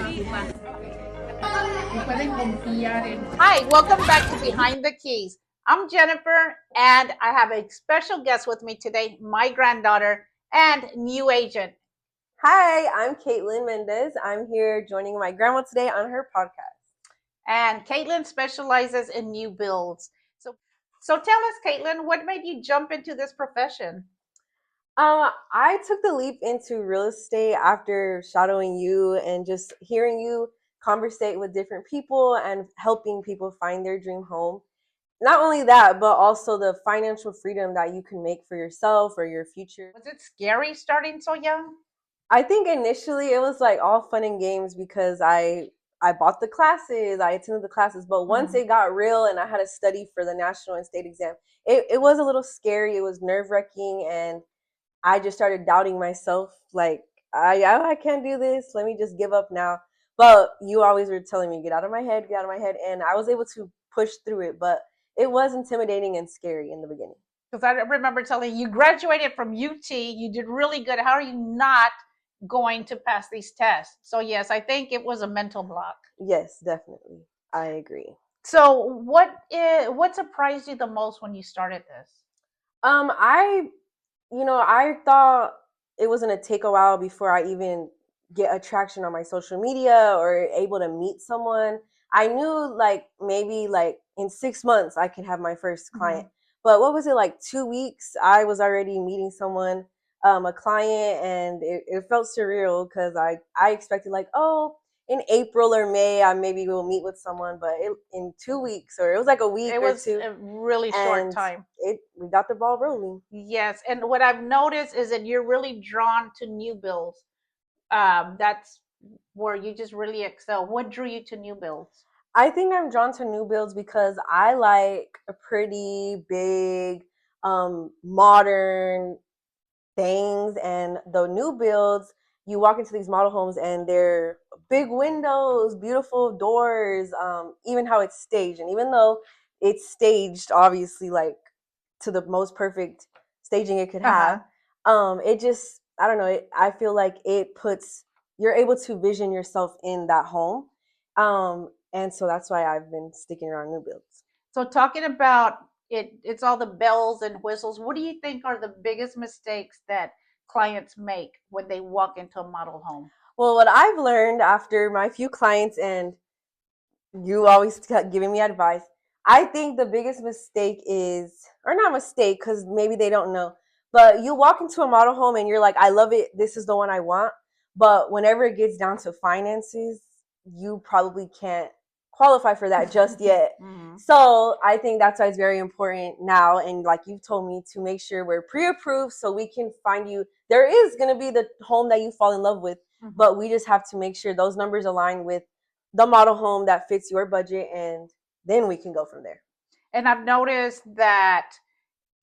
Hi, welcome back to Behind the Keys. I'm Jennifer, and I have a special guest with me today, my granddaughter and new agent. Hi, I'm Kaitlyn Mendez. I'm here joining my grandma today on her podcast. And Kaitlyn specializes in new builds. So tell us, Kaitlyn, what made you jump into this profession? I took the leap into real estate after shadowing you and just hearing you conversate with different people and helping people find their dream home. Not only that, but also the financial freedom that you can make for yourself or your future. Was it scary starting so young? I think initially it was like all fun and games because I bought the classes, I attended the classes, but once it got real and I had to study for the national and state exam, it was a little scary. It was nerve-wracking, and I just started doubting myself, like, I can't do this. Let me just give up now. But you always were telling me, get out of my head, get out of my head. And I was able to push through it. But it was intimidating and scary in the beginning. Because I remember telling you graduated from UT, you did really good. How are you not going to pass these tests? So yes, I think it was a mental block. Yes, definitely. I agree. So what surprised you the most when you started this? I thought it was gonna take a while before I even get attraction on my social media or able to meet someone. I knew like maybe like in 6 months I could have my first client. But what was it, like 2 weeks? I was already meeting someone, a client, and it felt surreal because I expected like, oh, in April or May I maybe will meet with someone, but in 2 weeks, or it was like a week It or was two, a really short time. we got the ball rolling. Yes, and what I've noticed is that you're really drawn to new builds. That's where you just really excel. What drew you to new builds? I think I'm drawn to new builds because I like a pretty big, modern things. And the new builds, you walk into these model homes and they're big windows, beautiful doors, even how it's staged. And even though it's staged, obviously, like to the most perfect staging it could have, it just, I don't know, I feel like you're able to vision yourself in that home. And so that's why I've been sticking around new builds. So talking about it's all the bells and whistles. What do you think are the biggest mistakes that clients make when they walk into a model home? Well, what I've learned after my few clients, and you always giving me advice, I think the biggest mistake is, or not mistake, because maybe they don't know, but you walk into a model home and you're like, I love it, this is the one I want. But whenever it gets down to finances, you probably can't qualify for that just yet. So I think that's why it's very important now, and like you've told me, to make sure we're pre-approved so we can find you. There is going to be the home that you fall in love with, but we just have to make sure those numbers align with the model home that fits your budget, and then we can go from there. And I've noticed that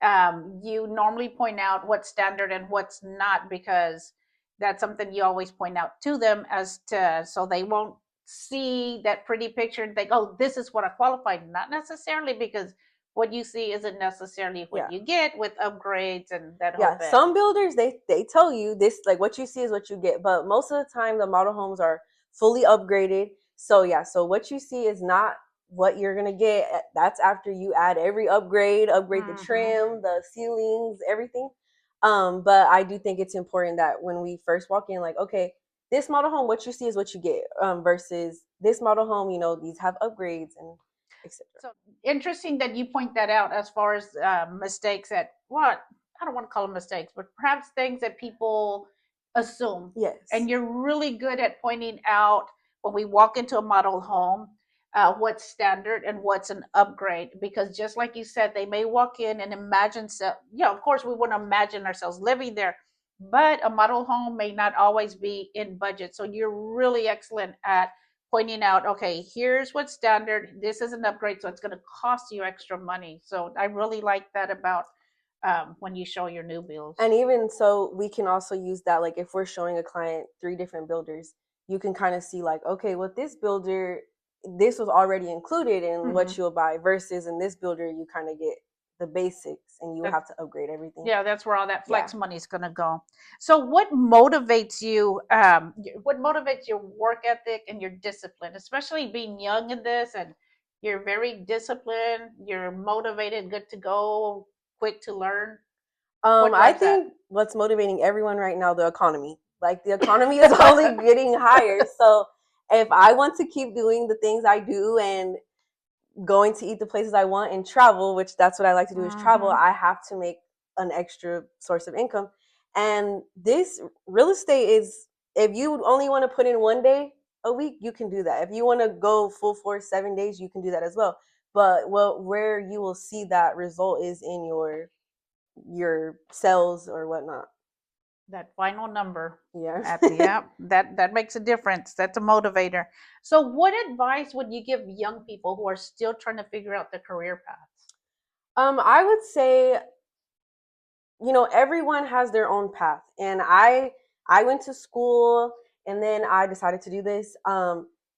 you normally point out what's standard and what's not, because that's something you always point out to them, as to so they won't see that pretty picture and think, oh, this is what I qualified. Not necessarily, because what you see isn't necessarily what you get with upgrades and that whole bit. Some builders, they tell you this, like what you see is what you get, but most of the time the model homes are fully upgraded. So so what you see is not what you're gonna get. That's after you add every upgrade the trim, the ceilings, everything. But I do think it's important that when we first walk in, like, okay, this model home, what you see is what you get, versus this model home, these have upgrades and etc. So interesting that you point that out, as far as mistakes that, what, I don't want to call them mistakes, but perhaps things that people assume. Yes. And you're really good at pointing out when we walk into a model home, what's standard and what's an upgrade. Because just like you said, they may walk in and imagine, of course we want to imagine ourselves living there, but a model home may not always be in budget. So you're really excellent at pointing out, okay, here's what's standard, this is an upgrade, so it's going to cost you extra money. So I really like that about when you show your new builds. And even so, we can also use that, like if we're showing a client 3 different builders, you can kind of see like, okay, with this builder, this was already included in what you'll buy, versus in this builder, you kind of get the basics, and you That, have to upgrade everything. yeah, that's where all that Yeah. flex money is going to go. So what motivates you? What motivates your work ethic and your discipline, especially being young in this, and you're very disciplined, you're motivated, good to go, quick to learn. What I drives that? think what's motivating everyone right now, the economy. Like the economy is only getting higher. So if I want to keep doing the things I do and going to eat the places I want and travel, which that's what I like to do is travel, Mhm. I have to make an extra source of income. And this real estate is, if you only want to put in 1 day a week, you can do that. If you want to go full force 7 days, you can do that as well. But where you will see that result is in your sales or whatnot. That final number Yeah. at the app, that makes a difference. That's a motivator. So what advice would you give young people who are still trying to figure out their career paths? I would say, everyone has their own path, and I went to school, and then I decided to do this.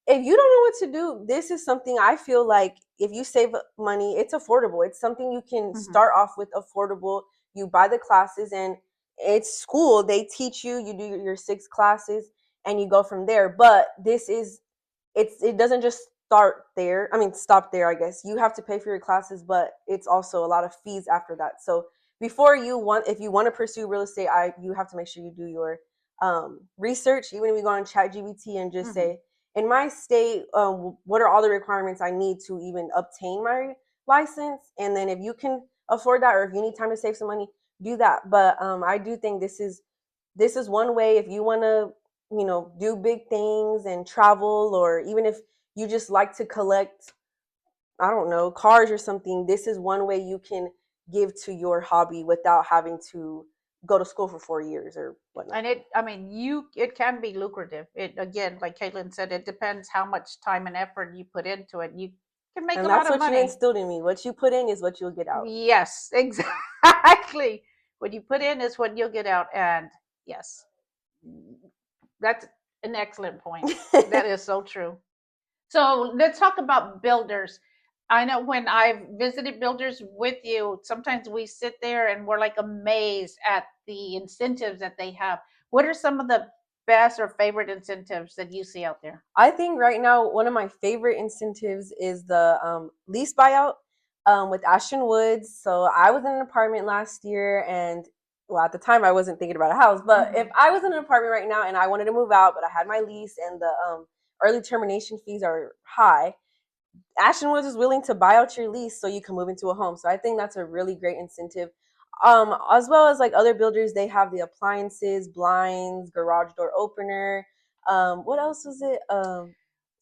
If you don't know what to do, this is something I feel like, if you save money, it's affordable. It's something you can Mhm. start off with, affordable. You buy the classes, and it's school. They teach you. You do your 6 classes, and you go from there. But it doesn't just stop there. I guess you have to pay for your classes, but it's also a lot of fees after that. So if you want to pursue real estate, you have to make sure you do your research. Even if you go on ChatGPT and just Mhm. say, in my state, what are all the requirements I need to even obtain my license? And then if you can afford that, or if you need time to save some money, do that. But I do think this is one way. If you want to, do big things and travel, or even if you just like to collect, I don't know, cars or something, this is one way you can give to your hobby without having to go to school for 4 years or whatnot. And it can be lucrative. It, again, like Kaitlyn said, it depends how much time and effort you put into it. You can make a And lot that's of what you money. instilled in me. What you put in is what you'll get out. Yes, exactly. What you put in is what you'll get out. And yes, that's an excellent point. That is so true. So let's talk about builders. I know when I've visited builders with you, sometimes we sit there and we're like amazed at the incentives that they have. What are some of the best or favorite incentives that you see out there? I think right now one of my favorite incentives is the lease buyout with Ashton Woods. So I was in an apartment last year, and well, at the time I wasn't thinking about a house, but if Mhm. I was in an apartment right now and I wanted to move out, but I had my lease and the early termination fees are high, Ashton Woods is willing to buy out your lease so you can move into a home. So I think that's a really great incentive. As well as like other builders, they have the appliances, blinds, garage door opener. What else was it?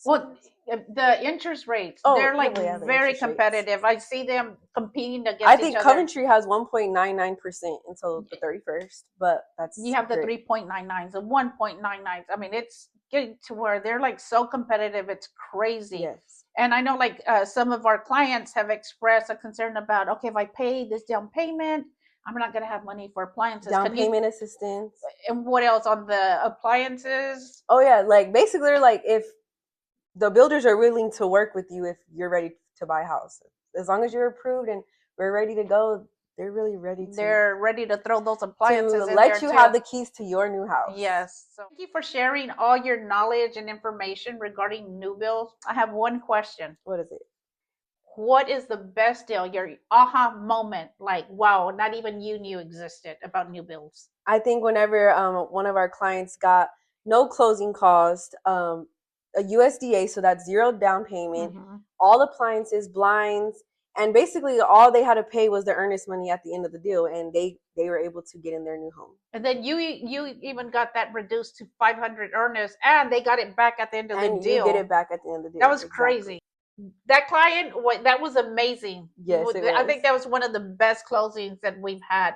Well, the interest rates, Oh, they're yeah, like well, yeah, the very interest rates. competitive. I see them competing I against each think other. Coventry has 1.99% until the 31st, but You that's have the great. 3.99s, the 1.99s. I mean, it's getting to where they're like so competitive, it's crazy. Yes. And I know like some of our clients have expressed a concern about, okay, if I pay this down payment, I'm not going to have money for appliances. Down Can you, payment assistance. and what else on the appliances? Oh, yeah, like basically, they're like, if the builders are willing to work with you if you're ready to buy a house. As long as you're approved and we're ready to go, they're really ready They're ready to throw those to appliances in there let you too. have the keys to your new house. Yes. So thank you for sharing all your knowledge and information regarding new builds. I have one question. What is it? What is the best deal, your aha moment, like, wow, not even you knew existed about new builds? I think whenever one of our clients got no closing cost, a USDA, so that's zero down payment, Mm-hmm. all appliances, blinds, and basically all they had to pay was the earnest money at the end of the deal, and they were able to get in their new home. And then you even got that reduced to 500 earnest, and they got it back at the end of the And you get it deal. back at the end of the That deal. was Exactly. crazy. That client, that was amazing. Yes, it I was. think that was one of the best closings that we've had.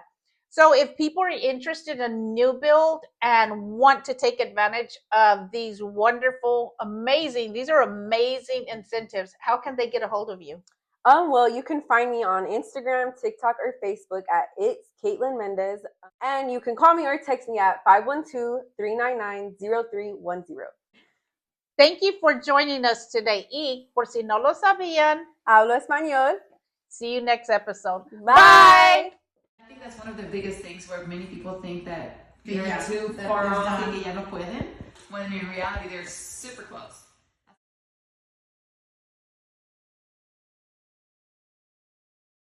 So if people are interested in new build and want to take advantage of these wonderful, amazing, these are amazing incentives, how can they get a hold of you? Well, you can find me on Instagram, TikTok, or Facebook at It's Kaitlyn Mendez. And you can call me or text me at 512-399-0310. Thank you for joining us today. Y por si no lo sabían, Hablo español. See you next episode. Bye. I think that's one of the biggest things where many people think that they're too far off and que ya no pueden, when in reality they're super close.